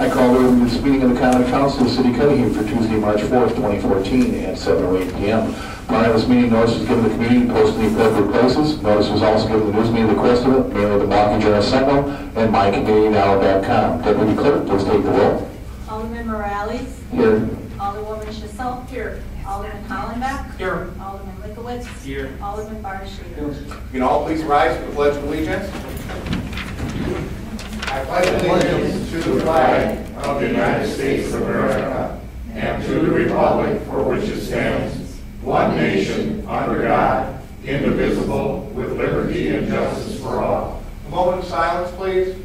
I call to order this meeting of the Common Council of the City of Cudahy for Tuesday, March 4th, 2014 at 7:08 p.m. Prior to this meeting, notice was given to the community and posted in the appropriate places. Notice was also given to the news media request of it, mainly the Milwaukee Journal Sentinel and mycommunitynow.com. Deputy Clerk, please take the roll. Alderman Morales. Here. Alderwoman Schissel. Here. Alderman Hollenbeck. Here. Alderman Likowitz. Here. Alderman Barshee. You can all please rise for the Pledge of Allegiance. I pledge allegiance to the flag of the United States of America and to the republic for which it stands, one nation, under God, indivisible, with liberty and justice for all. A moment of silence, please.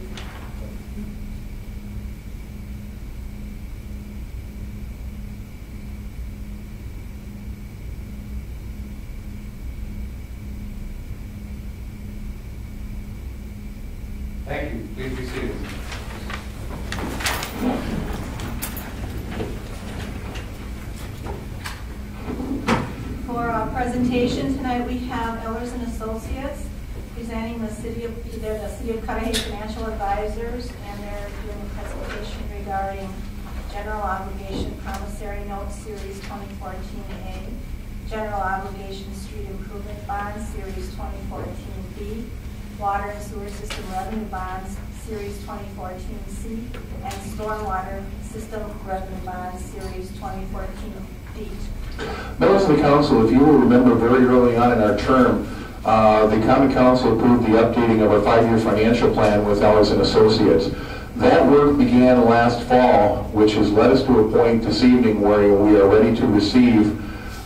Thank you. Please be seated. For our presentation tonight, we have Ehlers and Associates presenting the City of Cudahy Financial Advisors, and they're doing a presentation regarding General Obligation Promissory Note Series 2014A, General Obligation Street Improvement Bonds Series 2014B, Water and Sewer System Revenue Bonds Series 2014C, and Stormwater System Revenue Bonds Series 2014D. Members of the Council, if you will remember very early on in our term, the Common Council approved the updating of our 5-year financial plan with Ehlers and Associates. That work began last fall, which has led us to a point this evening where we are ready to receive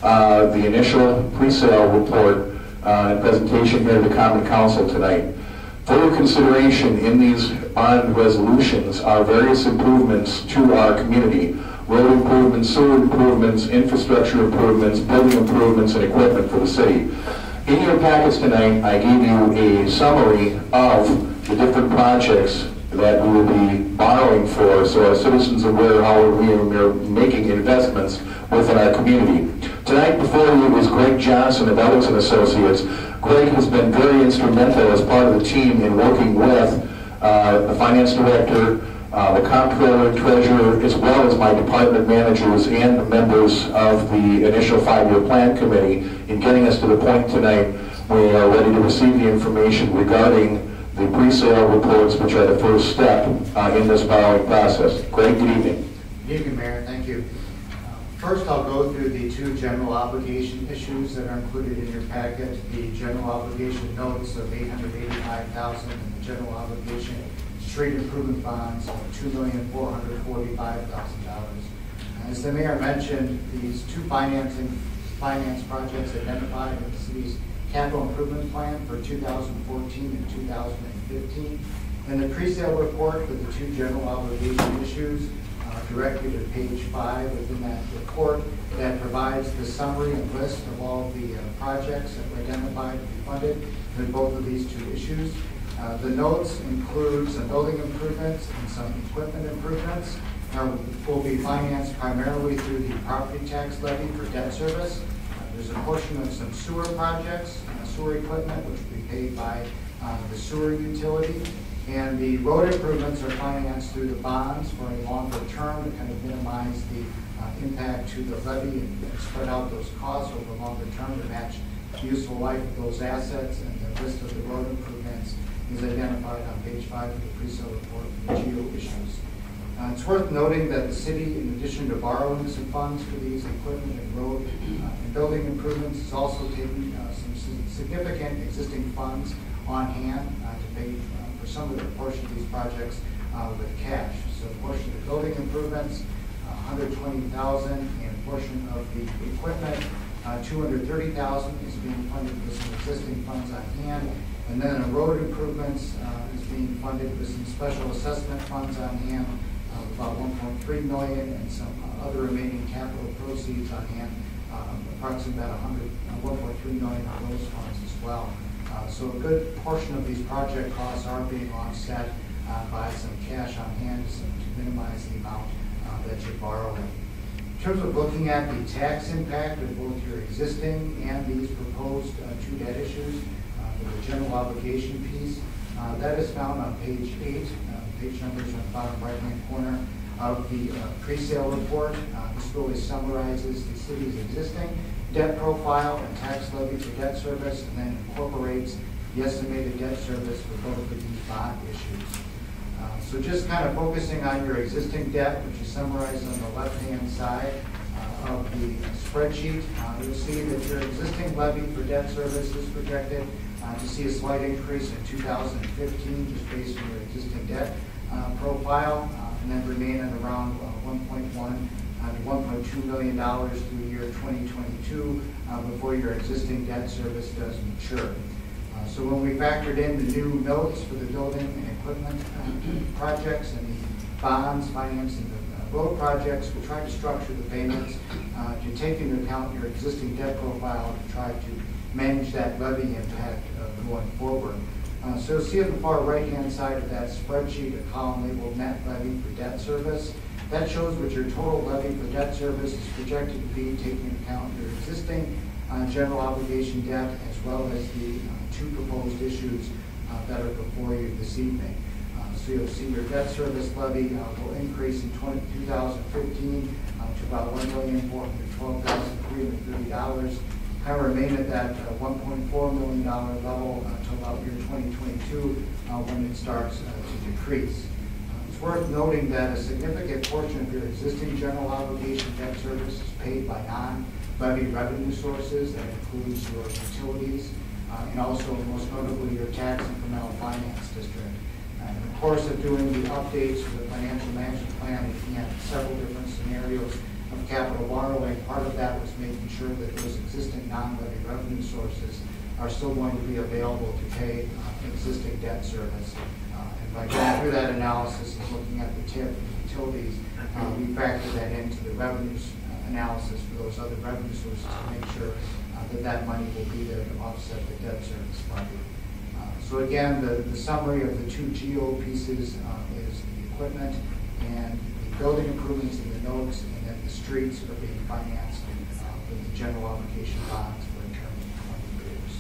the initial pre-sale report and presentation here to the Common Council tonight. Further consideration in these bond resolutions are various improvements to our community: road improvements, sewer improvements, infrastructure improvements, building improvements, and equipment for the city. In your packets tonight, I gave you a summary of the different projects that we will be borrowing for, so our citizens are aware how we are making investments within our community. Tonight before you is Greg Johnson of Ehlers and Associates. Greg has been very instrumental as part of the team in working with the finance director, the comptroller, treasurer, as well as my department managers and the members of the initial 5-year plan committee in getting us to the point tonight we are ready to receive the information regarding the pre-sale reports, which are the first step in this borrowing process. Greg, good evening. Good evening, Mayor. Thank you. First, I'll go through the 2 general obligation issues that are included in your packet: the general obligation notes of $885,000 and the general obligation street improvement bonds of $2,445,000. As the mayor mentioned, these 2 finance projects identified in the city's capital improvement plan for 2014 and 2015, and the pre-sale report for the 2 general obligation issues directly to page 5 within that report that provides the summary and list of all the projects that were identified to be funded in both of these 2 issues. The notes include some building improvements and some equipment improvements. Will be financed primarily through the property tax levy for debt service. There's a portion of some sewer projects, sewer equipment, which will be paid by the sewer utility. And the road improvements are financed through the bonds for a longer term to kind of minimize the impact to the levy and spread out those costs over a longer term to match the useful life of those assets. And the list of the road improvements is identified on page 5 of the pre-sale report for the GEO issues. It's worth noting that the city, in addition to borrowing some funds for these equipment and road and building improvements, is also taking some significant existing funds on hand to pay for some of the portion of these projects with cash. So a portion of the building improvements, $120,000, and a portion of the equipment, $230,000, is being funded with some existing funds on hand. And then the road improvements is being funded with some special assessment funds on hand, about $1.3 million, and some other remaining capital proceeds on hand, approximately about $1.3 million of those funds as well. So a good portion of these project costs are being offset by some cash on hand to minimize the amount that you're borrowing. In terms of looking at the tax impact of both your existing and these proposed 2 debt issues, the general obligation piece, That is found on page 8. Page numbers on the bottom right-hand corner of the pre-sale report. This really summarizes the city's existing debt profile and tax levy for debt service, and then incorporates the estimated debt service for both of these bond issues. So just kind of focusing on your existing debt, which is summarized on the left-hand side of the spreadsheet, you'll see that your existing levy for debt service is projected to see a slight increase in 2015, just based on your existing debt profile, and then remain at around $1.1 to $1.2 million through the year 2022 before your existing debt service does mature. So when we factored in the new notes for the building and equipment projects and the bonds financing the road projects, we tried to structure the payments to take into account your existing debt profile to try to manage that levy impact going forward. So you'll see on the far right-hand side of that spreadsheet a column labeled net levy for debt service. That shows what your total levy for debt service is projected to be, taking into account your existing general obligation debt as well as the two proposed issues that are before you this evening. So you'll see your debt service levy will increase in 2015 to about $1,412,330. Kind of remain at that $1.4 million level until about year 2022 when it starts to decrease. It's worth noting that a significant portion of your existing general obligation debt service is paid by non-levy revenue sources. That includes your utilities and also, most notably, your tax incremental finance district. In the course of doing the updates for the financial management plan, looking at several different scenarios of capital borrowing, part of that was making sure that those existing non-levy revenue sources are still going to be available to pay existing debt service. And by going through that analysis and looking at the TIF and utilities, we factor that into the revenues analysis for those other revenue sources to make sure that that money will be there to offset the debt service levy. So again, the summary of the two GO pieces is the equipment and the building improvements in the notes, and then the streets are being financed with the general obligation bonds for a term of 20 years.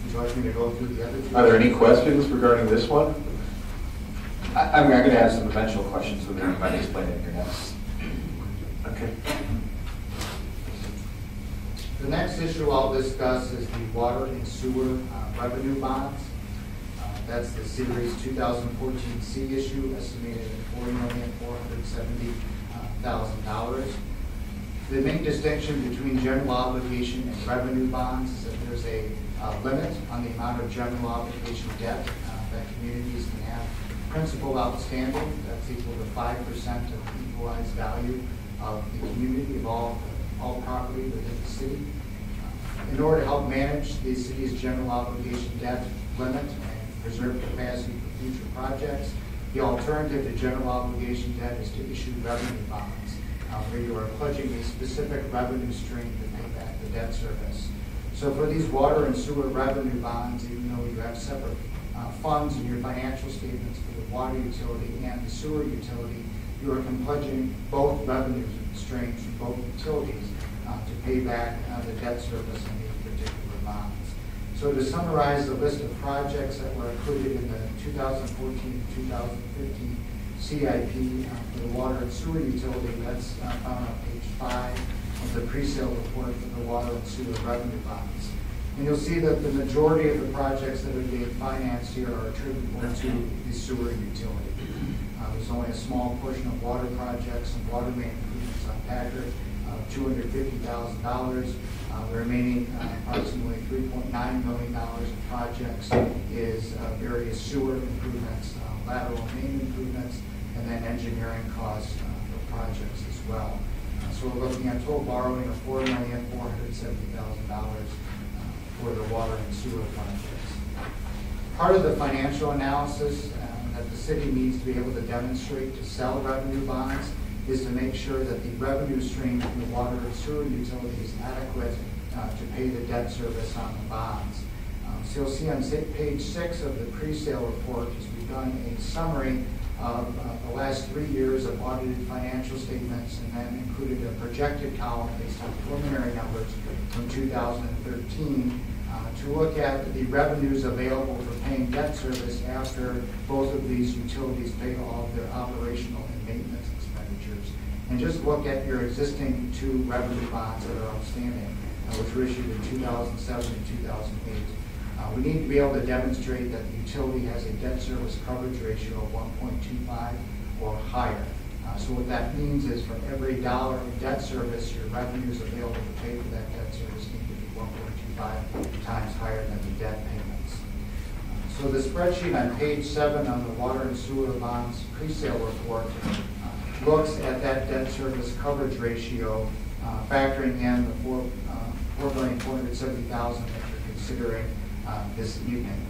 Would you like me to go through the other two? Are there any questions regarding this one? I'm going to have some eventual questions with you. You might explain it in your next. Okay. The next issue I'll discuss is the water and sewer revenue bonds. That's the Series 2014C issue, estimated at $40,470,000. The main distinction between general obligation and revenue bonds is that there's a limit on the amount of general obligation debt that communities can have principal outstanding. That's equal to 5% of the equalized value of the community of all property within the city. In order to help manage the city's general obligation debt limit and preserve capacity for future projects, the alternative to general obligation debt is to issue revenue bonds, where you are pledging a specific revenue stream to pay back the debt service. So for these water and sewer revenue bonds, even though you have separate funds in your financial statements for the water utility and the sewer utility, you are pledging both revenue streams from both utilities to pay back the debt service on these particular bonds. So to summarize the list of projects that were included in the 2014-2015 CIP for the water and sewer utility, that's found on page 5 of the pre-sale report for the water and sewer revenue bonds. And you'll see that the majority of the projects that are being financed here are attributable to the sewer utility. There's only a small portion of water projects and water main improvements on Packard, $250,000. The remaining approximately $3.9 million of projects is various sewer improvements, lateral main improvements, and then engineering costs for projects as well. So we're looking at total borrowing of $4,470,000 for the water and sewer projects. Part of the financial analysis that the city needs to be able to demonstrate to sell revenue bonds is to make sure that the revenue stream from the water and sewer utility is adequate to pay the debt service on the bonds. So you'll see on page 6 of the pre-sale report is we've done a summary of the last 3 years of audited financial statements, and then included a projected column based on preliminary numbers from 2013 to look at the revenues available for paying debt service after both of these utilities pay all of their operational and maintenance expenditures. And just look at your existing two revenue bonds that are outstanding, which were issued in 2007 and 2008. We need to be able to demonstrate that the utility has a debt service coverage ratio of 1.25 or higher. So what that means is for every dollar in debt service, your revenues available to pay for that debt service need to be 1.25 times higher than the debt payments. So the spreadsheet on page 7 on the water and sewer bonds pre-sale report looks at that debt service coverage ratio, factoring in the $4,470,000 that you're considering this evening.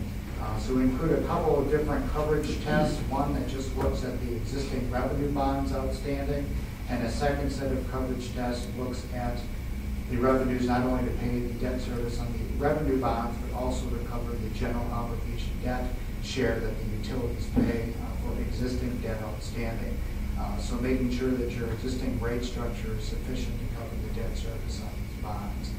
So we include a couple of different coverage tests, one that just looks at the existing revenue bonds outstanding, and a second set of coverage tests looks at the revenues not only to pay the debt service on the revenue bonds, but also to cover the general obligation debt share that the utilities pay for existing debt outstanding. So making sure that your existing rate structure is sufficient to cover the debt service on these bonds.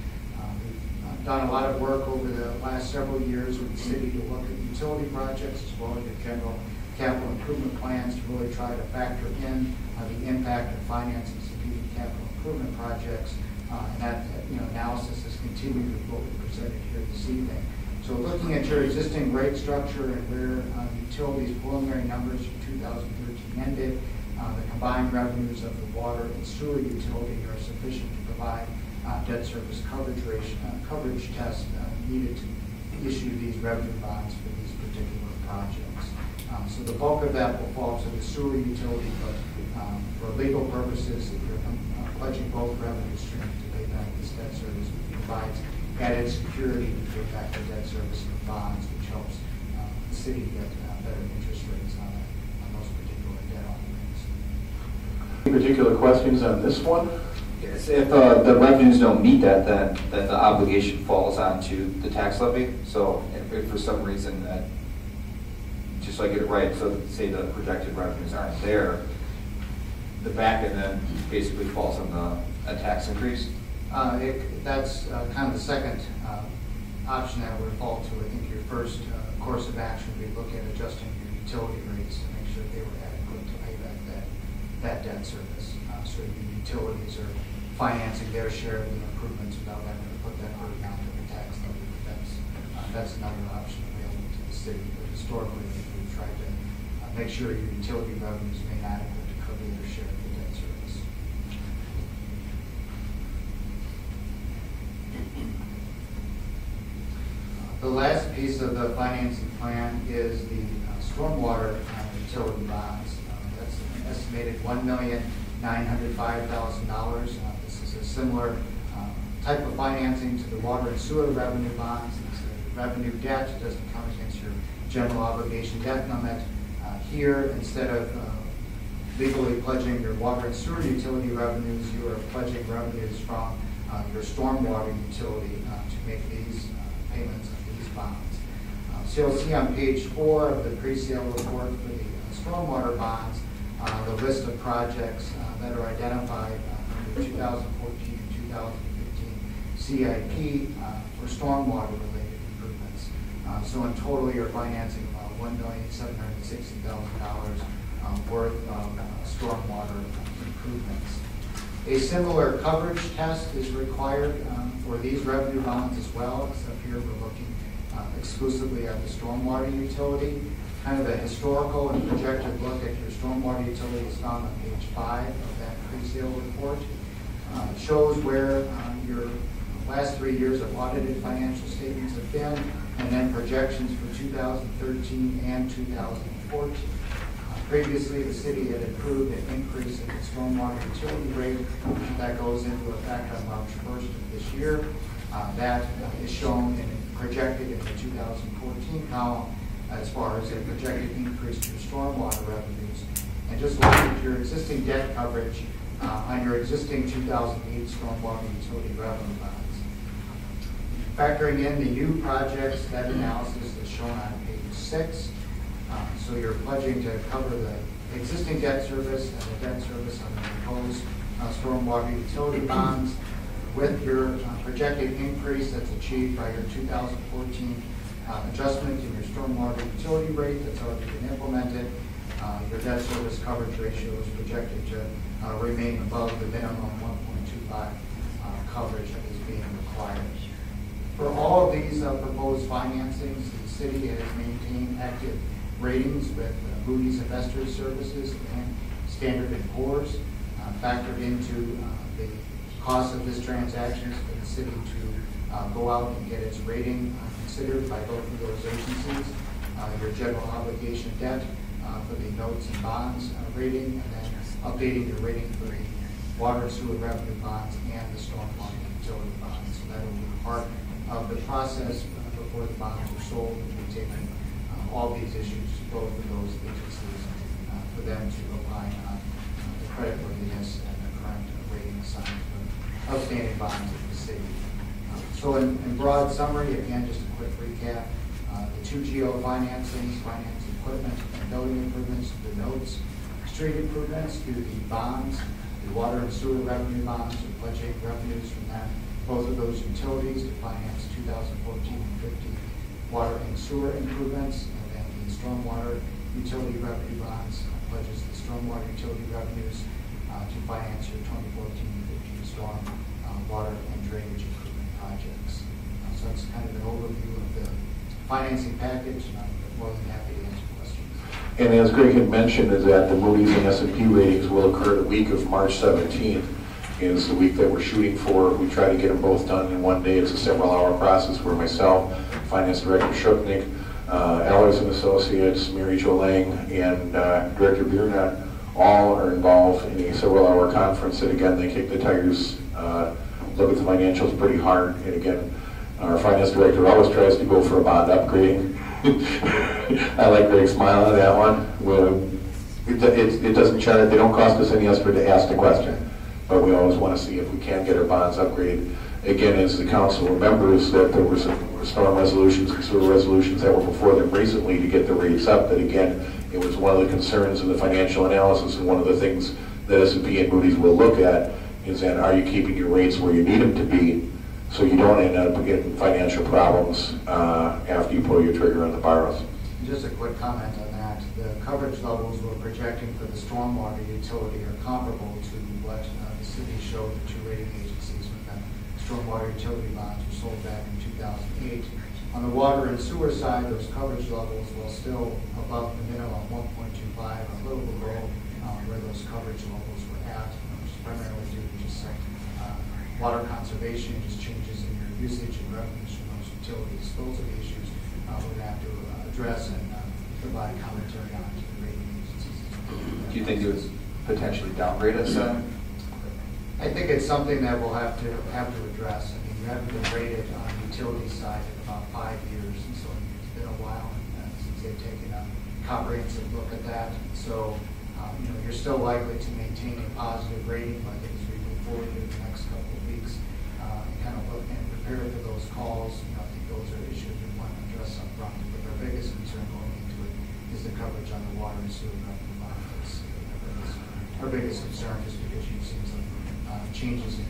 We've done a lot of work over the last several years with the city to look at utility projects as well as your general capital improvement plans to really try to factor in the impact of financing competing capital improvement projects. And that analysis has continued with what we presented here this evening. So looking at your existing rate structure and where utilities' preliminary numbers for 2013 ended, the combined revenues of the water and sewer utility are sufficient to provide debt service coverage test needed to issue these revenue bonds for these particular projects. So the bulk of that will fall to the sewer utility, but for legal purposes, if you're pledging both revenue streams to pay back this debt service, it provides added security to pay back the debt service for bonds, which helps the city get better interest rates on those particular debt offerings. Any particular questions on this one? Yes, if the revenues don't meet that, then the obligation falls onto the tax levy. So if for some reason that, just so I get it right, so say the projected revenues aren't there, the back end then basically falls on a tax increase? That's kind of the second option that would fall to. I think your first course of action would be look at adjusting your utility rates to make sure they were adequate to pay back that debt service. So your utilities are financing their share of the improvements without having to put that burden onto the tax levy. That's another option available to the city. But historically, we've tried to make sure your utility revenues remain adequate to cover their share of the debt service. The last piece of the financing plan is the stormwater utility bonds. That's an estimated $1,905,000. This is a similar type of financing to the water and sewer revenue bonds. It's a revenue debt. It doesn't count against your general obligation debt limit. Here, instead of legally pledging your water and sewer utility revenues, you are pledging revenues from your stormwater utility to make these payments of these bonds. So you'll see on page 4 of the pre-sale report for the stormwater bonds the list of projects that are identified for 2014 and 2015 CIP for stormwater related improvements. So in total, you're financing about $1,760,000 worth of stormwater improvements. A similar coverage test is required for these revenue bonds as well, except here we're looking exclusively at the stormwater utility. Kind of a historical and projected look at your stormwater utility is found on page 5 of that pre-sale report. It shows where your last 3 years of audited financial statements have been, and then projections for 2013 and 2014. Previously, the city had approved an increase in the stormwater utility rate that goes into effect on March 1st of this year. That is shown and projected in the 2014 column as far as a projected increase to your stormwater revenues. And just looking at your existing debt coverage on your existing 2008 stormwater utility revenue bonds. Factoring in the new projects, that analysis is shown on page 6. So you're pledging to cover the existing debt service and the debt service on the proposed stormwater utility bonds. With your projected increase that's achieved by your 2014 adjustment in your stormwater utility rate that's already been implemented, your debt service coverage ratio is projected to remain above the minimum 1.25 coverage that is being required. For all of these proposed financings, the city has maintained active ratings with Moody's Investors Services and Standard & Poor's. Factored into the cost of this transaction is for the city to go out and get its rating considered by both of those agencies. Your general obligation debt for the notes and bonds rating, and then updating your rating for the water and sewer revenue bonds and the stormwater utility bonds. So that will be part of the process before the bonds are sold. We'll be taking all these issues to both of those agencies for them to opine on the creditworthiness and the current rating assigned for outstanding bonds of the city. So in broad summary, again, just a quick recap, the two GO financings, finance equipment and building improvements, the notes, street improvements through the bonds, the water and sewer revenue bonds, and pledging revenues from that, both of those utilities to finance 2014 and 15 water and sewer improvements, and then the stormwater utility revenue bonds pledges the stormwater utility revenues to finance your 2014 and 15 storm water and drainage improvement projects. So that's kind of an overview of the financing package, and I'm more than happy to answer questions. And as Greg had mentioned, is that the Moody's and S&P ratings will occur the week of March 17th. Is the week that we're shooting for. We try to get them both done in one day. It's a several-hour process where myself, Finance Director Shuknik, Ehlers and Associates, Mary Jo Lang, and Director Biernat all are involved in a several-hour conference. And again, they kick the tires, look at the financials pretty hard. And again, our Finance Director always tries to go for a bond upgrade. I like Greg's smile on that one. Well, it doesn't charge. They don't cost us any extra to ask the question. But we always want to see if we can get our bonds upgraded. Again, as the council remembers, that there were some storm resolutions and sewer resolutions that were before them recently to get the rates up. That again, it was one of the concerns in the financial analysis, and one of the things that S&P and Moody's will look at is that are you keeping your rates where you need them to be, so you don't end up getting financial problems after you pull your trigger on the borrows. Just a quick comment on that. The coverage levels we're projecting for the stormwater utility are comparable to what the city showed the two rating agencies when the stormwater utility bonds were sold back in 2008. On the water and sewer side, those coverage levels, while still above the minimum 1.25, a little below where those coverage levels were at, which is primarily due to just water conservation, just changes in your usage and revenues from those utilities. Those are the issues we're going to have to address and provide commentary on to the rating agencies. Do you think it was potentially downgrade us? I think it's something that we'll have to address. I mean, we haven't been rated on the utility side in about 5 years, and so it's been a while since they've taken a comprehensive look at that. So, you're still likely to maintain a positive rating, but I think as we move forward in the next couple of weeks, and kind of look and prepare for those calls, I think those are issues we want to address up front. But our biggest concern going into it is the coverage on the water and sewer revenue bonds. Our biggest concern, just because you've seen some changes in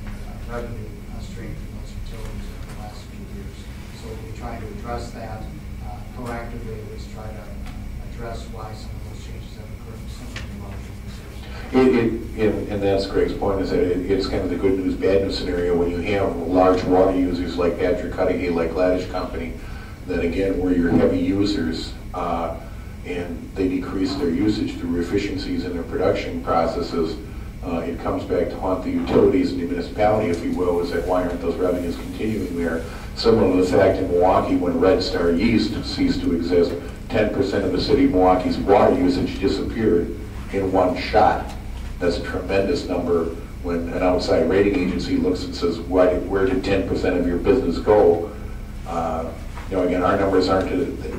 revenue stream from those utilities over the last few years. So we'll be trying to address that proactively, at least try to address why some of those changes have occurred in some of the larger users. And that's Greg's point, is that it's kind of the good news, bad news scenario when you have large water users like Patrick Cudahy, like Laddish Company, that again, where you're heavy users, and they decrease their usage through efficiencies in their production processes, it comes back to haunt the utilities and the municipality, if you will, is that why aren't those revenues continuing there? Similar to the fact in Milwaukee, when Red Star Yeast ceased to exist, 10% of the city of Milwaukee's water usage disappeared in one shot. That's a tremendous number when an outside rating agency looks and says, where did 10% of your business go? Again, our numbers aren't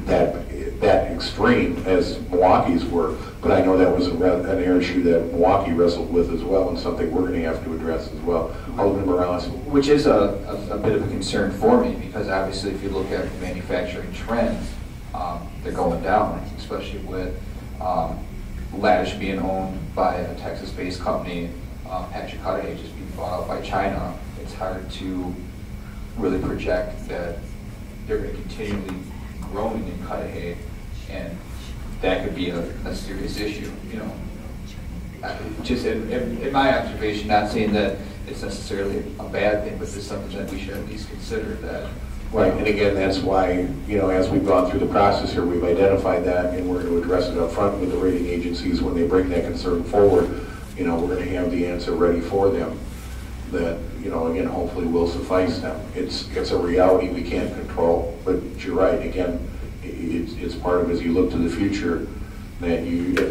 that extreme as Milwaukee's were, but I know that was an issue that Milwaukee wrestled with as well, and something we're going to have to address as well. Alderman Morales. Which is a bit of a concern for me, because obviously if you look at manufacturing trends, they're going down, especially with Laddish being owned by a Texas-based company, Patrick Cudahy just being bought out by China. it's hard to really project that they're going to continually growing in Cudahy, and that could be a serious issue, you know. Just in my observation, not saying that it's necessarily a bad thing, but it's something that we should at least consider that. Right, and again, that's why, you know, as we've gone through the process here, we've identified that, and we're going to address it up front with the rating agencies when they bring that concern forward. You know, we're going to have the answer ready for them that, you know, again, hopefully will suffice them. It's a reality we can't control, but you're right, again, it's part of as you look to the future that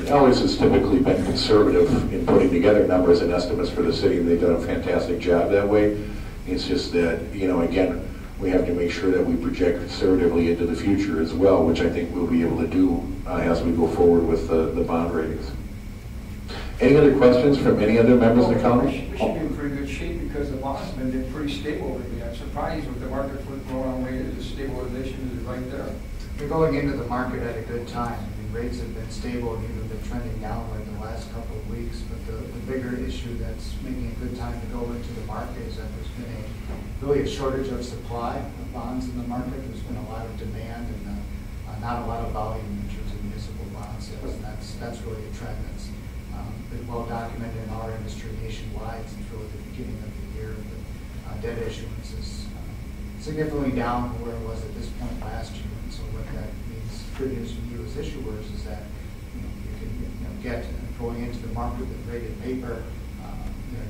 Ellers has typically been conservative in putting together numbers and estimates for the city, and they've done a fantastic job that way. It's just that, you know, again, we have to make sure that we project conservatively into the future as well, which I think we'll be able to do as we go forward with the bond ratings. Any other questions from any other members of the council? We should be in pretty good shape because the bonds have been pretty stable lately. I'm surprised with the market going on way the stabilization is right there. You're going into the market at a good time. I mean, rates have been stable and even been trending downward the last couple of weeks, but the bigger issue that's making a good time to go into the market is that there's been really a shortage of supply of bonds in the market. There's been a lot of demand and not a lot of volume in terms of municipal bond sales, and that's really a trend that's been well documented in our industry nationwide since really the beginning of the year. But debt issuance is significantly down from where it was at this point last year. And so what that means, good news for you as issuers, is that you can get going into the market with rated paper.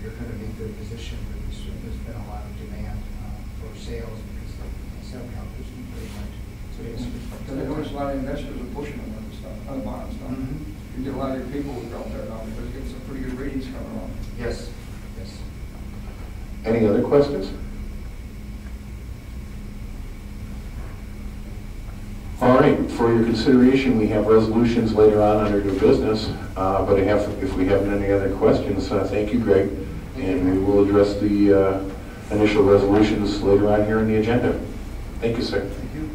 You're going to be in a good position. There's been a lot of demand for sales because the sale count has been pretty much. So I notice a lot of investors are pushing on that stuff, on the bond stuff. Mm-hmm. You get a lot of your people out there now because you get some pretty good ratings coming along. Yes. Yes. Any other questions? All right, for your consideration, we have resolutions later on under new business, but if we have any other questions, thank you, Greg, and we will address the initial resolutions later on here in the agenda. Thank you, sir. Thank you.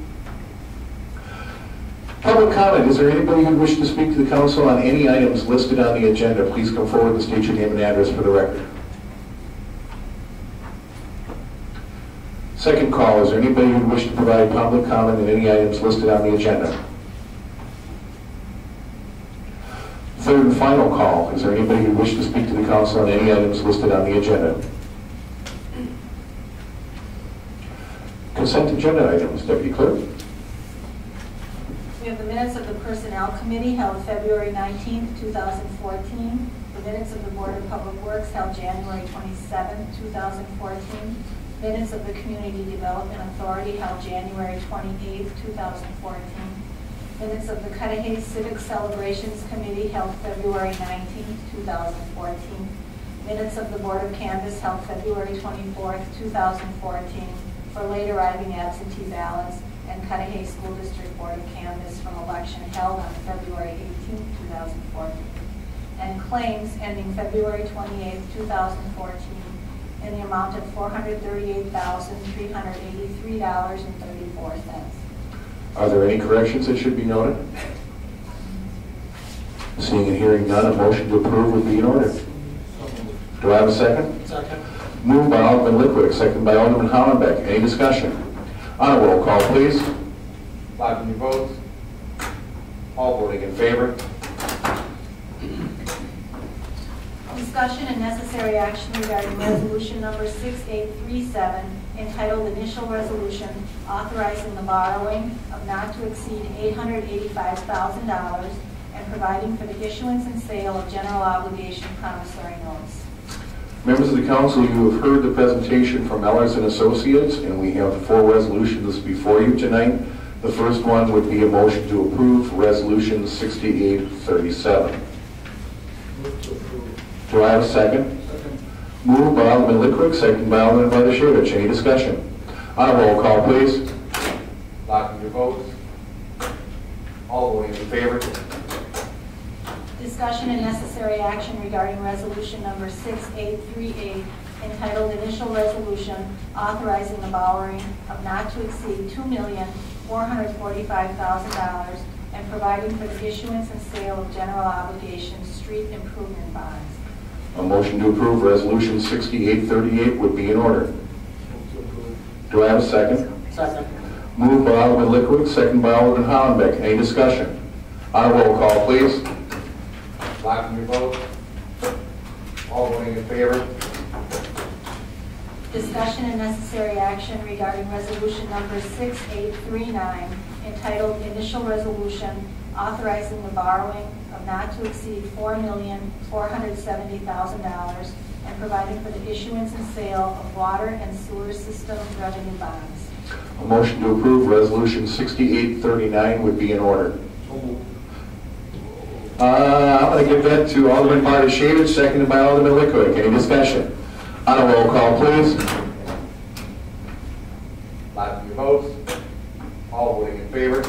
Public comment. Is there anybody who wishes to speak to the council on any items listed on the agenda? Please come forward and state your name and address for the record. Second call, is there anybody who wishes to provide public comment on any items listed on the agenda? Third and final call, is there anybody who wishes to speak to the council on any items listed on the agenda? Consent agenda items, Deputy Clerk. We have the minutes of the Personnel Committee held February 19th, 2014. The minutes of the Board of Public Works held January 27th, 2014. Minutes of the Community Development Authority held January 28th, 2014. Minutes of the Cudahy Civic Celebrations Committee held February 19th, 2014. Minutes of the Board of Canvass held February 24th, 2014 for late arriving absentee ballots, and Cudahy School District Board of Canvass from election held on February 18th, 2014. And claims ending February 28th, 2014 in the amount of $438,383.34. Are there any corrections that should be noted? Seeing and hearing none, a motion to approve would be in order. Do I have a second? Second. Moved by Alderman Lickwick, second by Alderman Hollenbeck. Any discussion? On a roll call, please. Live on your votes. All voting in favor. Discussion and necessary action regarding resolution number 6837, entitled Initial Resolution Authorizing the Borrowing of Not to Exceed $885,000 and providing for the issuance and sale of general obligation promissory notes. Members of the council, you have heard the presentation from Ellers and Associates, and we have 4 resolutions before you tonight. The first one would be a motion to approve Resolution 6837. Do I have a second? Second. Moved by Alderman Lickwick, second by Alderman Bladashevich. Any discussion? On a roll call, please. Lock your votes. All voting in favor. Discussion and necessary action regarding resolution number 6838, entitled Initial Resolution Authorizing the Borrowing of Not to Exceed $2,445,000 and providing for the issuance and sale of general obligation street improvement bonds. A motion to approve Resolution 6838 would be in order. Do I have a second? Second. Moved by Alderman Lickwick, second by Alderman Hollenbeck. Any discussion? On a roll call, please. Lock your vote. All voting in favor? Discussion and necessary action regarding resolution number 6839, entitled Initial Resolution Authorizing the Borrowing of Not to Exceed $4,470,000 and providing for the issuance and sale of water and sewer system revenue bonds. A motion to approve Resolution 6839 would be in order. I'm going to give that to Alderman Bartoshevich, seconded by Alderman Lickwick. Any discussion? On a roll call, please. Lock your votes. All voting in favor?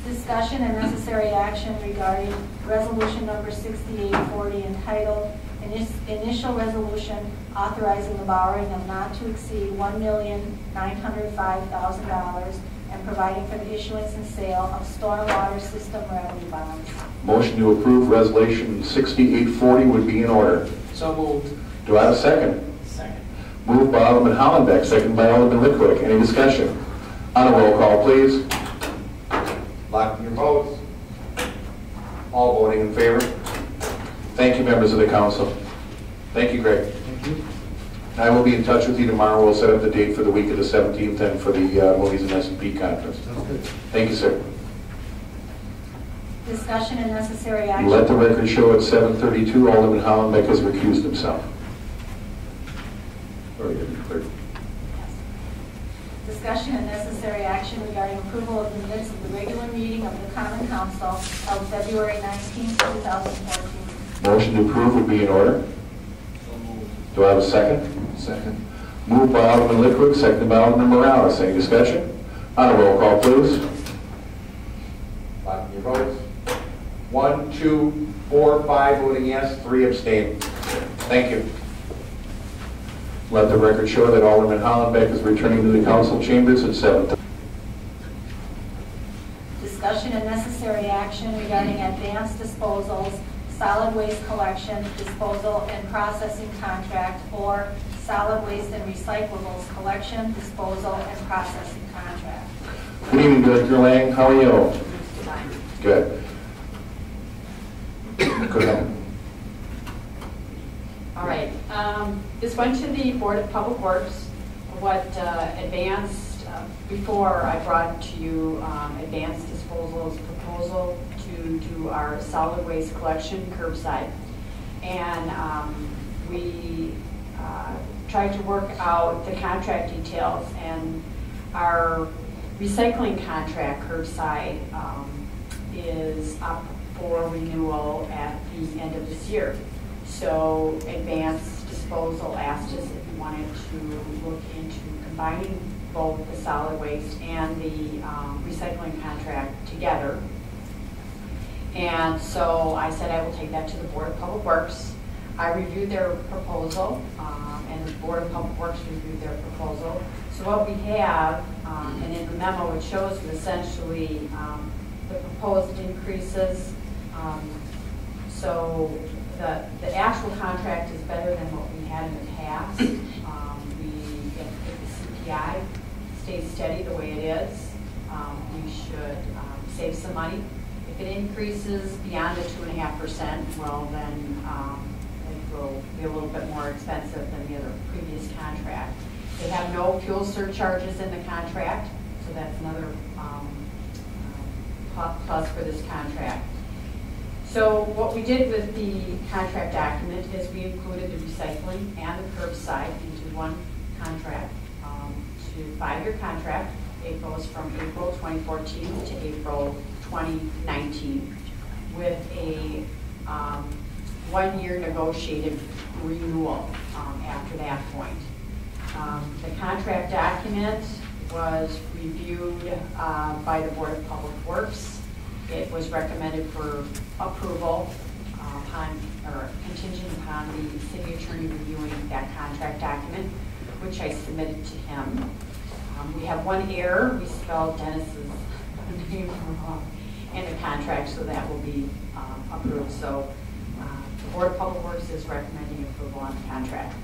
Discussion and necessary action regarding resolution number 6840, entitled Initial Resolution Authorizing the Borrowing of Not to Exceed $1,905,000 and providing for the issuance and sale of stormwater system revenue bonds. Motion to approve Resolution 6840 would be in order. So moved. Do I have a second? Second. Moved by Alderman Hollenbeck, seconded by Alderman Lickwick. Any discussion? On a roll call, please. Lock your votes. All voting in favor? Thank you, members of the council. Thank you, Greg. Thank you. I will be in touch with you tomorrow. We'll set up the date for the week of the 17th and for the Movies and S&P conference. Sounds good. Thank you, sir. Discussion and necessary action. Let the record show at 7:32, Alderman Hollenbeck has recused himself. Very good, clerk. Discussion and necessary action regarding approval of the minutes of the regular meeting of the Common Council of February 19, 2014. Motion to approve would be in order. Do I have a second? Second. Moved by Alderman Lickwick, seconded by Alderman Morales. Any discussion? On a roll call, please. Lock your votes. 1, 2, 4, 5 voting yes, 3 abstain. Thank you. Let the record show that Alderman Hollenbeck is returning to the council chambers at 7:30. Discussion and necessary action regarding advanced disposals, solid waste collection, disposal, and processing contract, or solid waste and recyclables collection, disposal, and processing contract. Good evening, Director Lang. How are you? Good. Go ahead. All right. This went to the Board of Public Works. What advanced, before I brought to you advanced disposals proposal to do our solid waste collection curbside. And we tried to work out the contract details, and our recycling contract curbside is up for renewal at the end of this year. So Advanced Disposal asked us if we wanted to look into combining both the solid waste and the recycling contract together. And so I said I will take that to the Board of Public Works. I reviewed their proposal, and the Board of Public Works reviewed their proposal. So what we have, and in the memo it shows you essentially the proposed increases. So the actual contract is better than what we had in the past. If the CPI stays steady the way it is, we should save some money. If it increases beyond the 2.5%, well then it will be a little bit more expensive than the other previous contract. They have no fuel surcharges in the contract, so that's another plus for this contract. So what we did with the contract document is we included the recycling and the curbside into one contract, to 5-year contract. It goes from April 2014 to April 2019 with a 1-year negotiated renewal after that point. The contract document was reviewed by the Board of Public Works. It was recommended for approval contingent upon the city attorney reviewing that contract document, which I submitted to him. We have one error. We spelled Dennis's name wrong in the contract, so that will be approved. So Board of Public Works is recommending approval on the contract.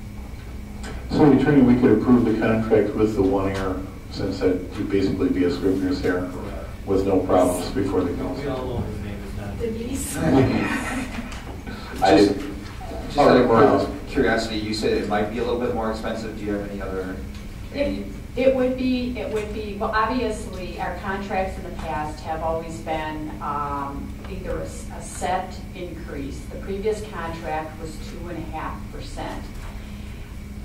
So, Attorney, we could approve the contract with the one error, since that would basically be a Scrivener's error with no problems before the We council. all know his name is not. Denise? I did. Just out of Morales. curiosity, you said it might be a little bit more expensive. Do you have any other? It would be, well, obviously, our contracts in the past have always been either a set increase. The previous contract was 2.5%.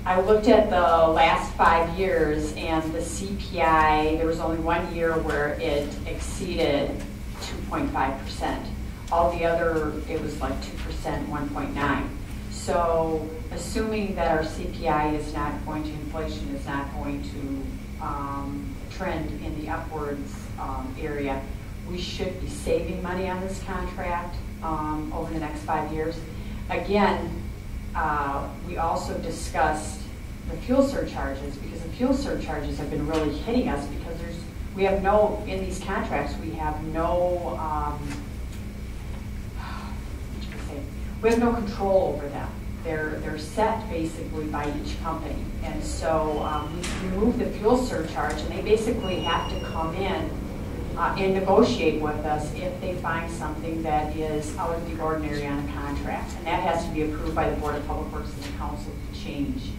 I looked at the last 5 years, and the CPI, there was only 1 year where it exceeded 2.5%. All the other, it was like 2%, 1.9. So assuming that our CPI is not going to, inflation is not going to trend in the upwards area, we should be saving money on this contract over the next 5 years. Again, we also discussed the fuel surcharges, because the fuel surcharges have been really hitting us, because we have no, in these contracts, we have no, we have no control over them. They're set basically by each company. And so we remove the fuel surcharge, and they basically have to come in and negotiate with us if they find something that is out of the ordinary on a contract. And that has to be approved by the Board of Public Works and the Council to change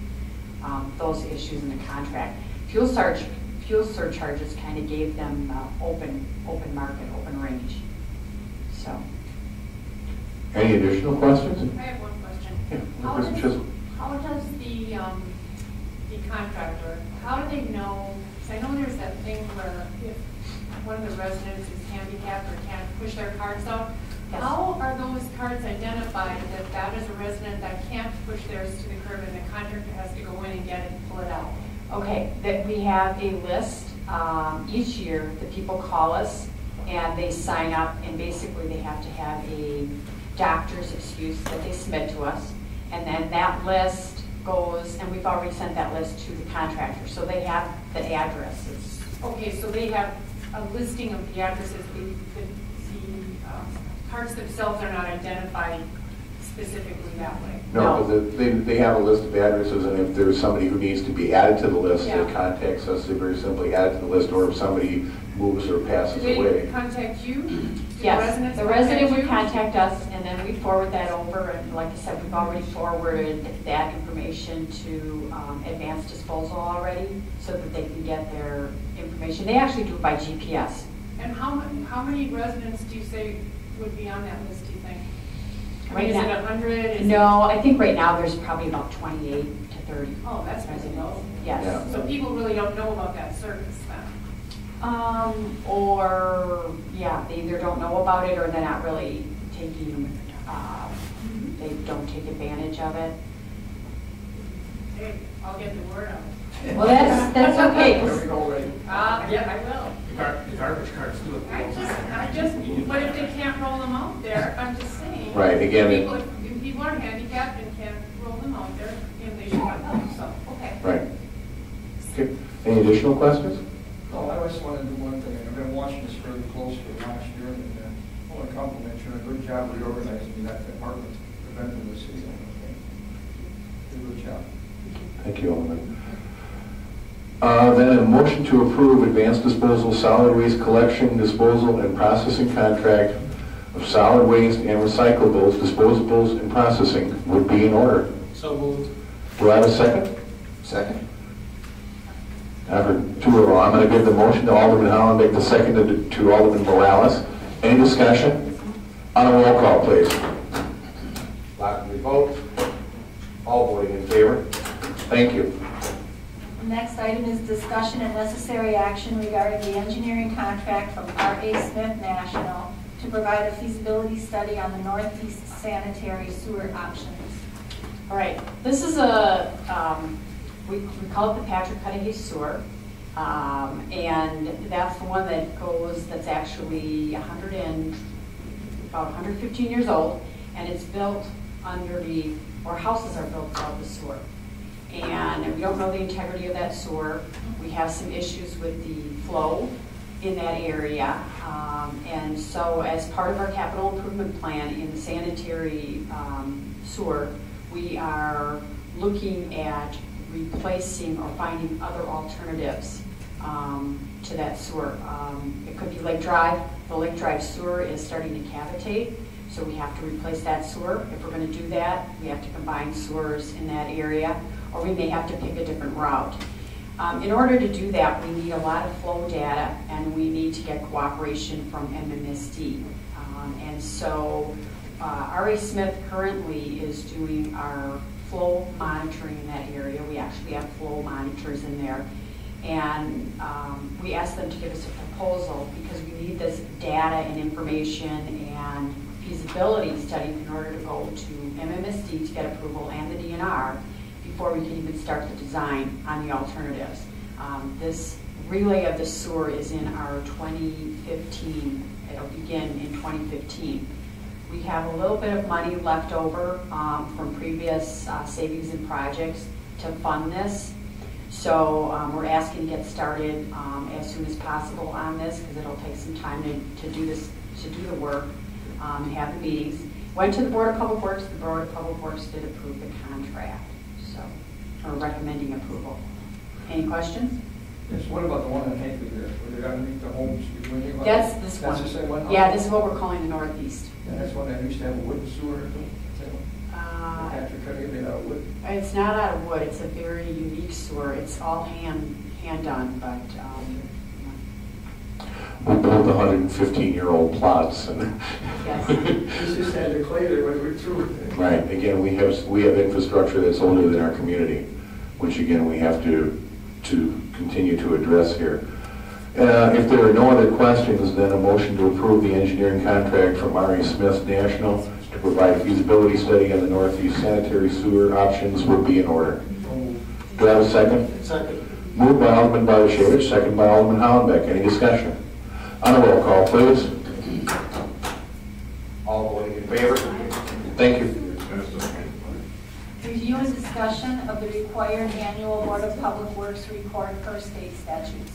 those issues in the contract. Fuel surcharges kind of gave them open market, open range. So. Any additional questions? I have one question. Yeah, How Mr. Chisholm. does the contractor, how do they know, because I know there's that thing where if one of the residents is handicapped or can't push their carts out, Yes. how are those carts identified that that is a resident that can't push theirs to the curb and the contractor has to go in and get it and pull it out? Okay, that we have a list each year. The people call us and they sign up, and basically they have to have a doctor's excuse that they submit to us, and then that list goes, and we've already sent that list to the contractor, so they have the addresses. Okay, so they have a listing of the addresses. The carts themselves are not identified specifically that way. No, but they have a list of addresses, and if there's somebody who needs to be added to the list Yeah. that contacts us, they very simply add it to the list, or if somebody moves or passes Do away. they contact you? Do Yes, residents the resident would contact contact us, and then we forward that over, and like I said, we've already forwarded that information to Advanced Disposal already, so that they can get their information. They actually do it by GPS. you? And how many residents do you say would be on that list, do you think? I Right mean, now- is it 100? No, I think right now there's probably about 28 to 30. Oh, that's really low. Yes. Yeah. So people really don't know about that service then? Or, yeah, they either don't know about it, or they're not really taking, they don't take advantage of it. Hey, I'll get the word out. Well, that's okay. There we go, Ray. Yeah, I will. The garbage carts do it. I just, but if they can't roll them out there, I'm just saying. Right, again, it- If people are handicapped and can't roll them out there, they should have help, so, okay. Right. Okay. Any additional questions? No, I just want to do one thing. I've been watching this fairly close for the last year, and I want to compliment you on a good job reorganizing that department, preventing the city. Good job. Thank you, Alderman. Then a motion to approve Advanced Disposal Solid Waste Collection, Disposal, and Processing Contract of Solid Waste and Recyclables, Disposables, and Processing would be in order. So moved. Do I have a second? Second. I've heard two of them. I'm going to give the motion to Alderman Hollenbeck, the second to Alderman Morales. Any discussion? On a roll call, please. Loud we vote. All voting in favor. Thank you. The next item is discussion and necessary action regarding the engineering contract from R.A. Smith National to provide a feasibility study on the northeast sanitary sewer options. All right, this is we call it the Patrick Cudahy sewer, and that's the one that that's actually about 115 years old, and it's built houses are built above the sewer. And we don't know the integrity of that sewer. We have some issues with the flow, in that area. And so as part of our capital improvement plan in the sanitary sewer, we are looking at replacing or finding other alternatives to that sewer. It could be Lake Drive. The Lake Drive sewer is starting to cavitate, so we have to replace that sewer. If we're going to do that, we have to combine sewers in that area, or we may have to pick a different route. In order to do that, we need a lot of flow data, and we need to get cooperation from MMSD. And so R.A. Smith currently is doing our flow monitoring in that area. We actually have flow monitors in there. And we asked them to give us a proposal because we need this data and information and feasibility study in order to go to MMSD to get approval and the DNR before we can even start the design on the alternatives. This relay of the sewer is in our 2015. It'll begin in 2015. We have a little bit of money left over from previous savings and projects to fund this. So we're asking to get started as soon as possible on this because it'll take some time to do this, to do the work and have the meetings. Went to the Board of Public Works. The Board of Public Works did approve the contract, so we're recommending approval. Any questions? Yes, what about the one in Hankley there, where they're gonna meet the homes? You doing anything about That's that? this That's one. the same one? Yeah, this is what we're calling the Northeast. And that's one that used to have a wooden sewer, I think. Patrick Cudahy made out of wood. It's not out of wood. It's a very unique sewer. It's all hand done, but We built 115-year-old plots, and yes. This just had the clay there when we were through. right. Again, we have infrastructure that's older than our community, which again we have to continue to address here. If there are no other questions, then a motion to approve the engineering contract from R.A. Smith National to provide a feasibility study on the Northeast sanitary sewer options would be in order. Do I have a second? Second. Moved by Alderman Bartoshevich, second by Alderman Hollenbeck. Any discussion? On a roll call, please. All voting in favor? Thank you. Review and discussion of the required annual Board of Public Works report per state statutes.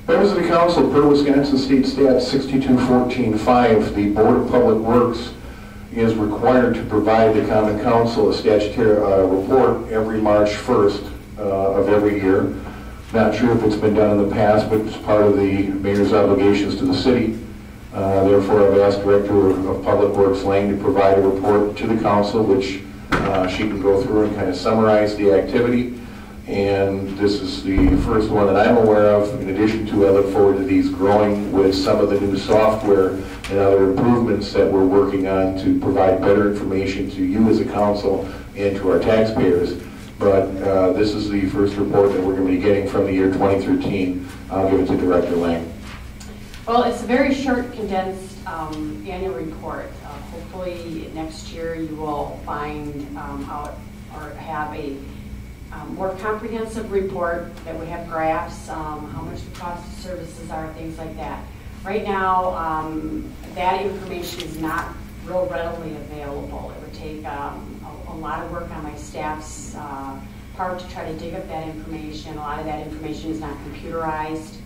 Members of the council, per Wisconsin State Stat 6214.5, the Board of Public Works is required to provide the Common Council a statutory report every March 1st of every year. Not sure if it's been done in the past, but it's part of the mayor's obligations to the city. Therefore, I've asked Director of Public Works Lang to provide a report to the council, which she can go through and kind of summarize the activity. And this is the first one that I'm aware of. In addition to, I look forward to these growing with some of the new software and other improvements that we're working on to provide better information to you as a council and to our taxpayers. But this is the first report that we're going to be getting from the year 2013. I'll give it to Director Lang. Well, it's a very short, condensed annual report. Hopefully next year you will find out or have a more comprehensive report that would have graphs, how much the cost of services are, things like that. Right now, that information is not real readily available. It would take a lot of work on my staff's part to try to dig up that information. A lot of that information is not computerized.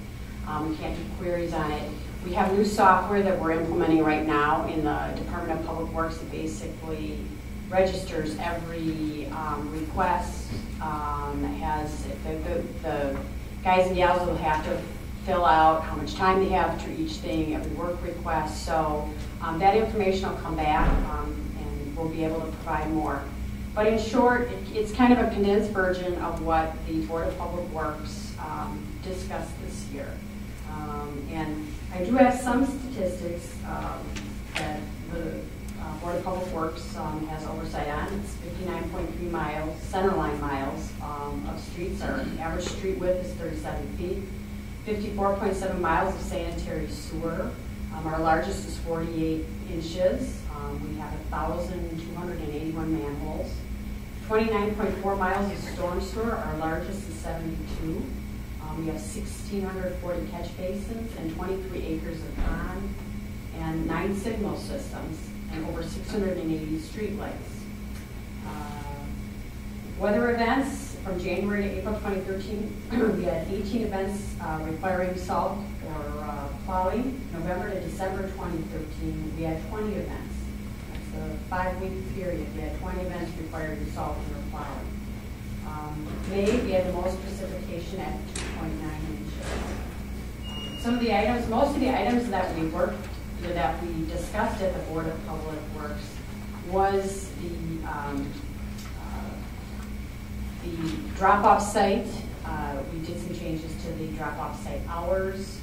We can't do queries on it. We have new software that we're implementing right now in the Department of Public Works that basically registers every request. The guys and gals will have to fill out how much time they have to each thing, every work request. So that information will come back and we'll be able to provide more. But in short, it's kind of a condensed version of what the Board of Public Works discussed this year. And I do have some statistics that the Board of Public Works has oversight on. It's 59.3 miles, centerline miles of streets. Our average street width is 37 feet. 54.7 miles of sanitary sewer. Our largest is 48 inches. We have 1,281 manholes. 29.4 miles of storm sewer. Our largest is 72. We have 1,640 catch basins and 23 acres of pond and 9 signal systems and over 680 street lights. Weather events from January to April 2013, we had 18 events requiring salt or plowing, November to December 2013, we had 20 events. That's a 5-week period. We had 20 events required to salt or plowing. May, we had the most precipitation at 2.9 inches. Some of the items, most of the items that we discussed at the Board of Public Works was the drop-off site. We did some changes to the drop-off site hours.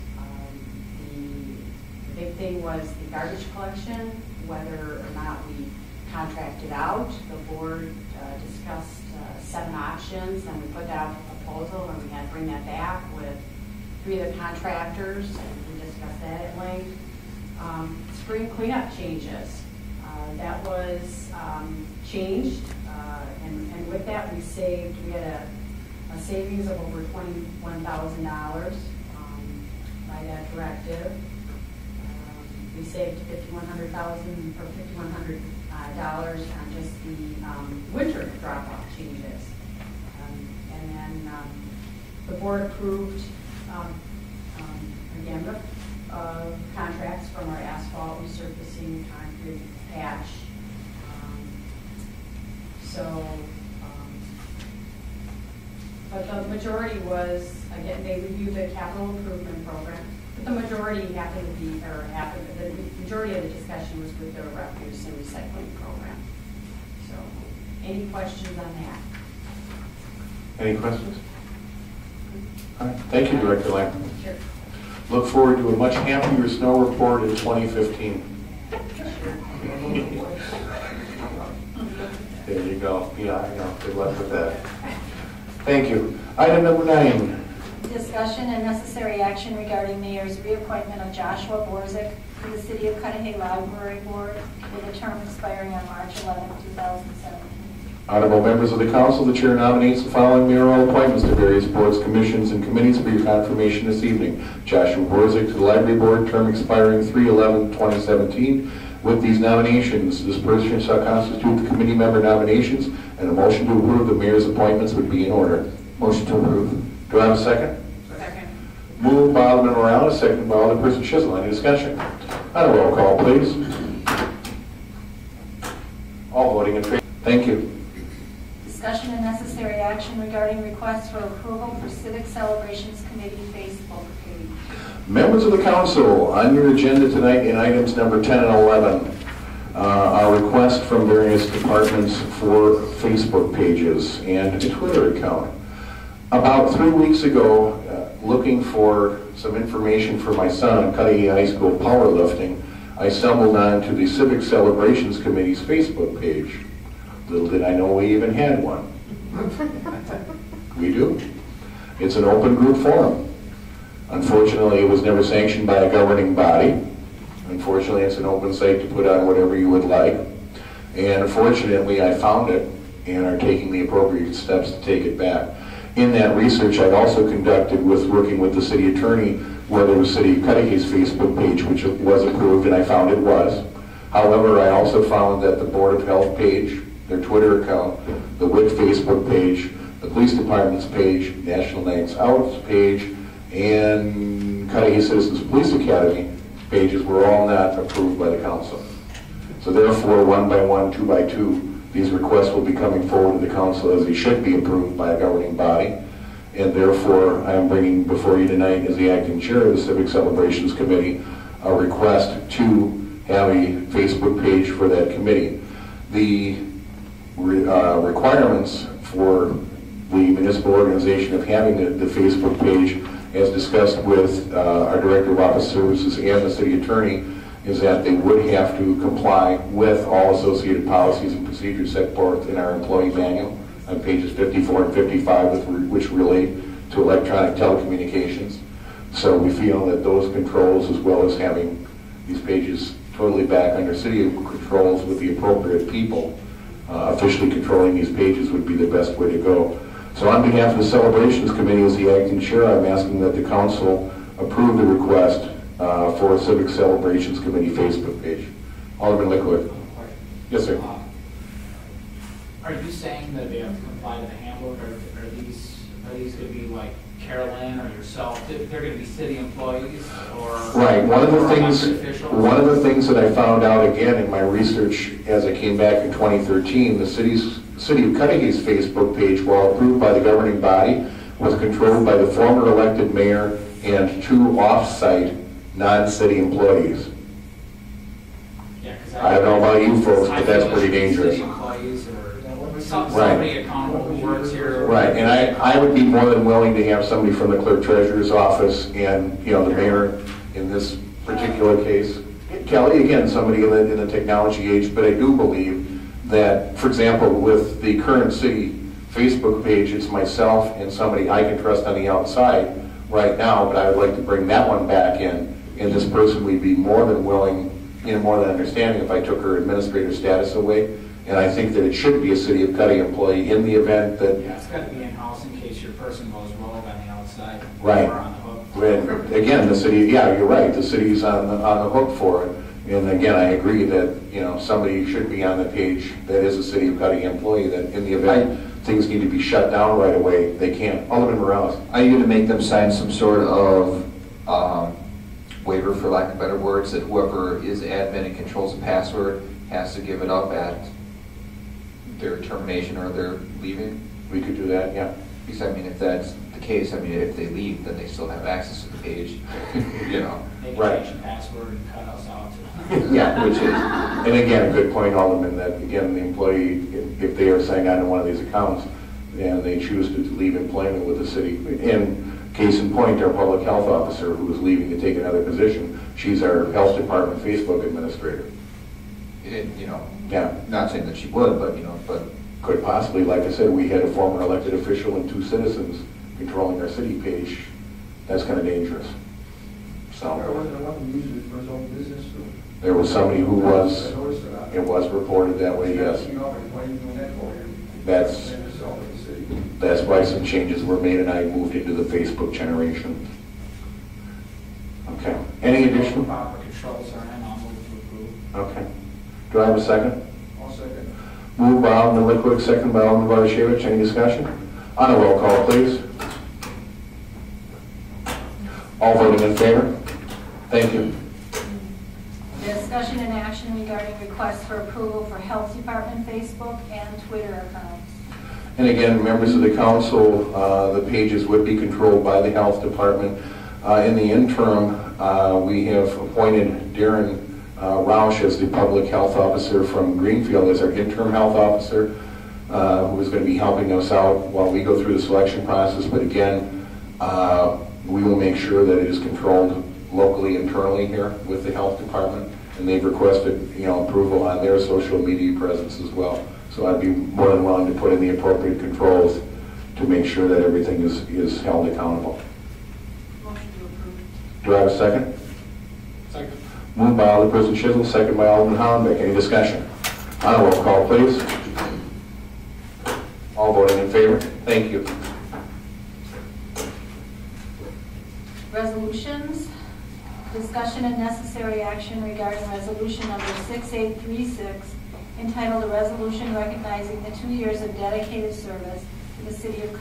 The big thing was the garbage collection, whether or not we contracted out. The board discussed 7 options, and we put out a proposal, and we had to bring that back with 3 of the contractors, and we discussed that at length. Spring cleanup changes. That was changed, and with that we had a savings of over $21,000 by that directive. We saved $5,100 on just the winter drop-off changes. And then the board approved, again, contracts from our asphalt resurfacing, concrete patch. But the majority was, again, they reviewed the capital improvement program, but the majority the majority of the discussion was with the refuse and recycling program. So, any questions on that? Any questions? All right. Thank you, Director Lang. Sure. Look forward to a much happier snow report in 2015. There you go. Yeah, I know. Good luck with that. Thank you. Item number 9. Discussion and necessary action regarding Mayor's reappointment of Joshua Borzik to the City of Cudahy Library Board with a term expiring on March 11, 2017. Honorable members of the council, the chair nominates the following mayoral appointments to various boards, commissions, and committees for your confirmation this evening. Joshua Borzik to the Library Board, term expiring 3/11/2017. With these nominations, this person shall constitute the committee member nominations, and a motion to approve the mayor's appointments would be in order. Motion to approve. Do I have a second? Second. Moved by Alderman Morales, second by Alderperson Chisholm. Any discussion? On a roll call, please. All voting in favor. Thank you. Discussion and necessary action regarding requests for approval for Civic Celebrations Committee Facebook page. Members of the council, on your agenda tonight in items number 10 and 11, are requests from various departments for Facebook pages and a Twitter account. About 3 weeks ago, looking for some information for my son on Cudahy High School powerlifting, I stumbled onto the Civic Celebrations Committee's Facebook page. Little did I know we even had one. We do. It's an open group forum. Unfortunately, it was never sanctioned by a governing body. Unfortunately, it's an open site to put on whatever you would like. And unfortunately, I found it and are taking the appropriate steps to take it back. In that research, I'd also conducted working with the city attorney, whether the City of Cudahy's Facebook page, which was approved, and I found it was. However, I also found that the Board of Health page, their Twitter account, the WIC Facebook page, the Police Department's page, National Nights Out page, and Cudahy Citizens Police Academy pages were all not approved by the council. So therefore, 1 by 1, 2 by 2, these requests will be coming forward to the council as they should be approved by a governing body. And therefore, I am bringing before you tonight as the acting chair of the Civic Celebrations Committee a request to have a Facebook page for that committee. The requirements for the municipal organization of having the Facebook page, as discussed with our Director of Office Services and the City Attorney, is that they would have to comply with all associated policies and procedures set forth in our employee manual on pages 54 and 55, which relate to electronic telecommunications. So we feel that those controls, as well as having these pages totally back under city controls with the appropriate people officially controlling these pages, would be the best way to go. So on behalf of the Celebrations Committee, as the acting chair, I'm asking that the council approve the request for a Civic Celebrations Committee Facebook page. Alderman Lickwood. Yes, sir. Are you saying that they have to comply to the handbook, or are these going to be like Carolyn or yourself, they're going to be city employees or? Right, one of the or things, elected officials? one of the things that I found out again in my research as I came back in 2013, the City of Cudahy's Facebook page, while approved by the governing body, was controlled by the former elected mayor and 2 off-site non-city employees. Yeah, 'cause I don't know about you folks, but that's I feel pretty it should be dangerous. City employees or Right. somebody accountable who works here. Right, and I would be more than willing to have somebody from the clerk treasurer's office and, you know, the mayor in this particular case. Kelly, again, somebody in the technology age, but I do believe that, for example, with the current city Facebook page, it's myself and somebody I can trust on the outside right now, but I would like to bring that one back in, and this person would be more than willing, you know, more than understanding if I took her administrator status away. And I think that it should be a City of Cudahy employee in the event that, Yeah, it's got to be in-house in case your person goes rogue on the outside. Right. Or on the hook. when, again, the city, yeah, you're right, the city's on the hook for it. And again, I agree that, you know, somebody should be on the page that is a City of Cudahy employee, that in the event things need to be shut down right away, they can. Alderman Morales. Are you going to make them sign some sort of waiver, for lack of better words, that whoever is admin and controls the password has to give it up at their termination or their leaving? We could do that, yeah. Because, I mean, if that's the case, I mean, if they leave, then they still have access to the page, you know. They can Right. change the password and cut us out. Yeah, which is, and again, a good point, Alderman, that again, the employee, if they are signed on to one of these accounts and they choose to leave employment with the city, in case in point, our public health officer who is leaving to take another position, she's our health department Facebook administrator. And, you know, Yeah, not saying that she would, but, you know, but could possibly, like I said, we had a former elected official and 2 citizens controlling our city page. That's kind of dangerous. I So, wasn't one who used it for his own business, so. there was somebody who was, I noticed that. it was reported that way, yes. Why are you doing that for? That's- And yourself in the city. That's why some changes were made and I moved into the Facebook generation. Okay, any additional? Proper controls are in, I'll move to approve. Okay. Do I have a second? I'll second. Moved by Alderman Lickwick, second by Alderman Bartoshevich. Any discussion? On a roll call, please. All voting in favor? Thank you. Discussion and action regarding requests for approval for Health Department Facebook and Twitter accounts. And again, members of the council, the pages would be controlled by the health department. In the interim, we have appointed Darren Roush as the public health officer from Greenfield as our interim health officer, who is going to be helping us out while we go through the selection process. But again, we will make sure that it is controlled locally, internally here with the health department. And they've requested, you know, approval on their social media presence as well. So I'd be more than willing to put in the appropriate controls to make sure that everything is held accountable. Motion to approve. Do I have a second? Second. Moved by Alderperson Chisholm, second by Alderman Hollenbeck. Any discussion? On a roll call, please. All voting in favor? Thank you. Resolutions. Discussion and necessary action regarding resolution number 6836, entitled "A Resolution Recognizing the 2 Years of Dedicated Service to the City of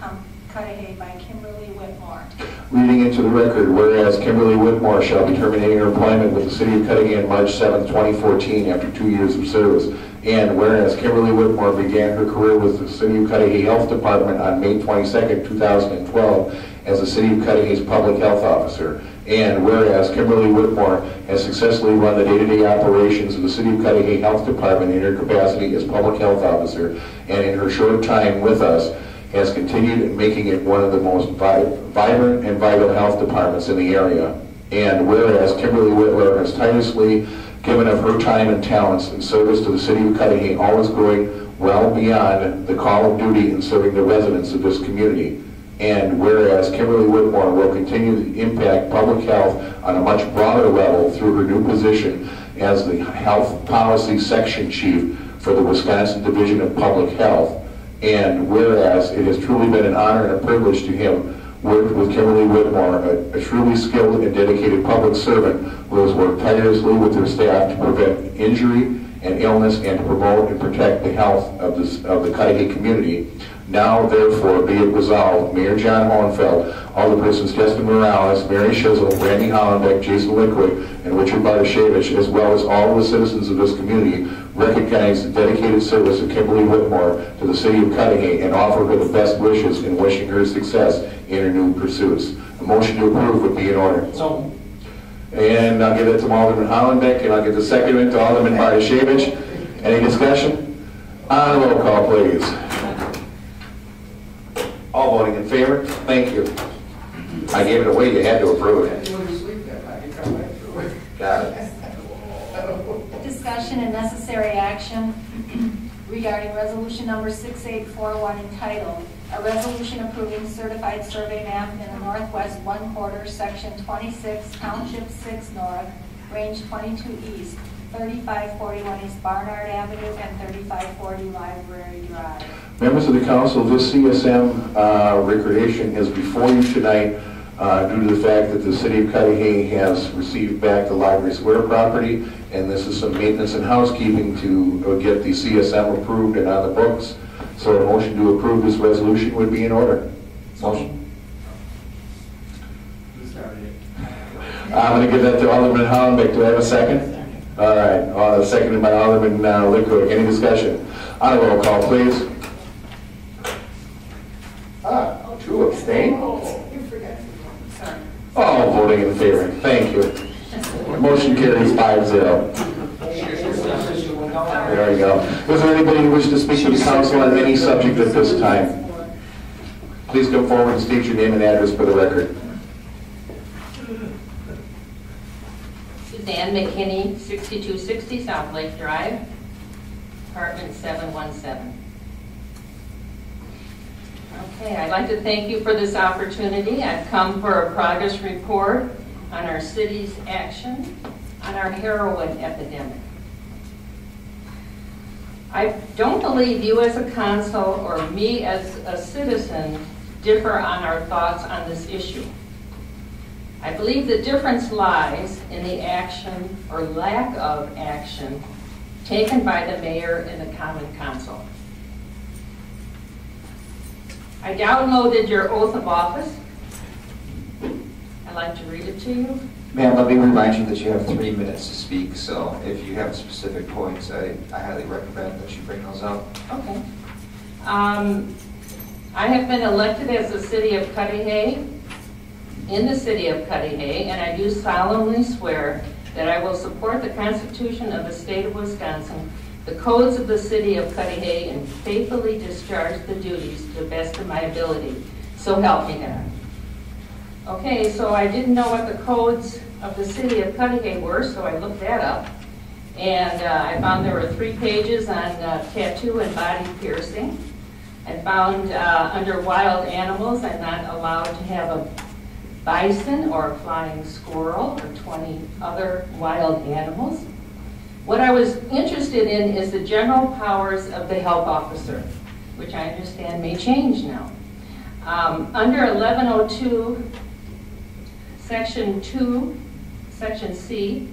Cudahy" by Kimberly Whitmore. Reading into the record, whereas Kimberly Whitmore shall be terminating her employment with the City of Cudahy on March 7, 2014, after 2 years of service. And whereas Kimberly Whitmore began her career with the City of Cudahy Health Department on May 22, 2012, as the City of Cudahy's public health officer. And whereas Kimberly Whitmore has successfully run the day-to-day operations of the City of Cudahy Health Department in her capacity as public health officer, and in her short time with us, has continued in making it one of the most vibrant and vital health departments in the area. And whereas Kimberly Whitmore has tirelessly given of her time and talents in service to the City of Cudahy, always going well beyond the call of duty in serving the residents of this community. And whereas Kimberly Whitmore will continue to impact public health on a much broader level through her new position as the Health Policy Section Chief for the Wisconsin Division of Public Health. And whereas it has truly been an honor and a privilege to have worked with Kimberly Whitmore, a truly skilled and dedicated public servant who has worked tirelessly with her staff to prevent injury and illness and to promote and protect the health of the Cudahy community. Now therefore be it resolved, Mayor John Hohenfeld, Alderpersons Justin Morales, Mary Shizzle, Randy Hollenbeck, Jason Liquid, and Richard Bartashevich, as well as all the citizens of this community, recognize the dedicated service of Kimberly Whitmore to the city of Cudahy and offer her the best wishes in wishing her success in her new pursuits. A motion to approve would be in order. So, And I'll give it to Alderman Hollenbeck, and I'll give the second to Alderman Bartashevich. Any discussion? On roll call, please. All voting in favor? Thank you. I gave it away, you had to approve it. You went to sleep that night, you come right through it. Got it. Discussion and necessary action regarding resolution number 6841 entitled, "A resolution approving certified survey map in the northwest one quarter, section 26, township 6 north, range 22 east, 3541 East Barnard Avenue and 3540 Library Drive." Members of the council, this CSM recreation is before you tonight due to the fact that the city of Cudahy has received back the library square property, and this is some maintenance and housekeeping to get the CSM approved and on the books. So a motion to approve this resolution would be in order. Motion. Who started it? I'm going to give that to Alderman Hollenbeck. Do I have a second? All right. Seconded by Alderman Liquid. Any discussion? On a roll call, please. Two abstain? All voting in favor. Thank you. Motion carries 5-0. There we go. Is there anybody who wishes to speak to the council on any subject at this time? Please come forward and state your name and address for the record. Suzanne McKinney, 6260 South Lake Drive, apartment 717. Okay, I'd like to thank you for this opportunity. I've come for a progress report on our city's action on our heroin epidemic. I don't believe you as a council or me as a citizen differ on our thoughts on this issue. I believe the difference lies in the action or lack of action taken by the mayor and the common council. I downloaded your oath of office. I'd like to read it to you. Ma'am, let me remind you that you have 3 minutes to speak, so if you have specific points, I highly recommend that you bring those up. Okay. I have been elected as the city of Cudahy, in the city of Cudahy, and I do solemnly swear that I will support the Constitution of the state of Wisconsin, the codes of the city of Cudahy, and faithfully discharge the duties to the best of my ability. So help me God. Okay, so I didn't know what the codes of the city of Cudahy were, so I looked that up. And I found there were 3 pages on tattoo and body piercing. I found under wild animals, I'm not allowed to have a bison or a flying squirrel or 20 other wild animals. What I was interested in is the general powers of the health officer, which I understand may change now. Under 1102, Section 2, Section C,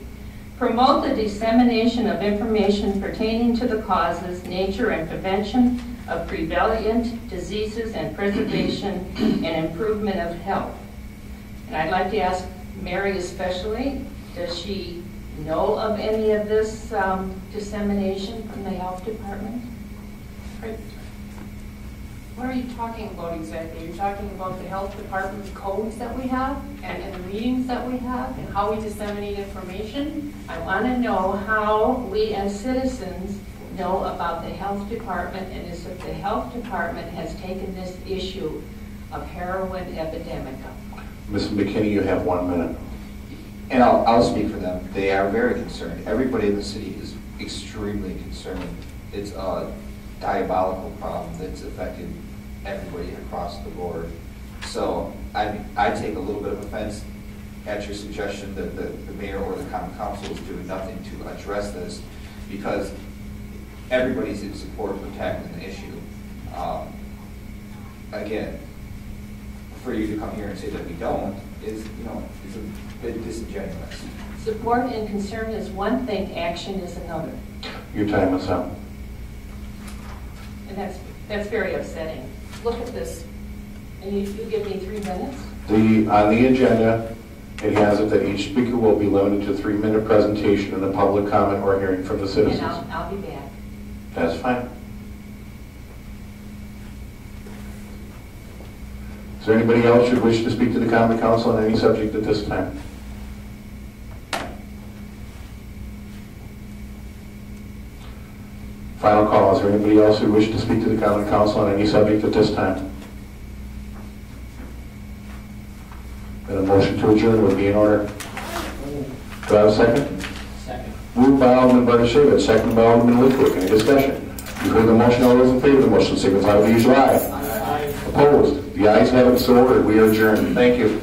promote the dissemination of information pertaining to the causes, nature, and prevention of prevalent diseases and preservation and improvement of health. And I'd like to ask Mary especially, does she know of any of this dissemination from the health department? What are you talking about exactly? You're talking about the health department's codes that we have and the meetings that we have and how we disseminate information? I want to know how we as citizens know about the health department, and is if the health department has taken this issue of heroin epidemic up. Ms. McKinney, you have 1 minute. And I'll speak for them. They are very concerned. Everybody in the city is extremely concerned. It's a diabolical problem that's affected everybody across the board. So I take a little bit of offense at your suggestion that the mayor or the common council is doing nothing to address this, because everybody's in support of protecting the issue. Again, for you to come here and say that we don't is, it's a bit disingenuous. Support and concern is one thing, action is another. Your time is up. And that's very upsetting. look at this, and you give me 3 minutes? On the agenda, it has it that each speaker will be limited to 3-minute presentation and a public comment or hearing from the And citizens. I'll be back. That's fine. Is there anybody else who wish to speak to the common council on any subject at this time? Final call. Is there anybody else who wish to speak to the common council on any subject at this time? And a motion to adjourn would be in order. Do I have a second? Second. Moved by Alderman Bartoshevich, second by Alderman Litwick. Any discussion? You've heard the motion. All those in favor of the motion signify with the usual aye. Aye. Opposed? The ayes have it, so ordered. We are adjourned. Thank you.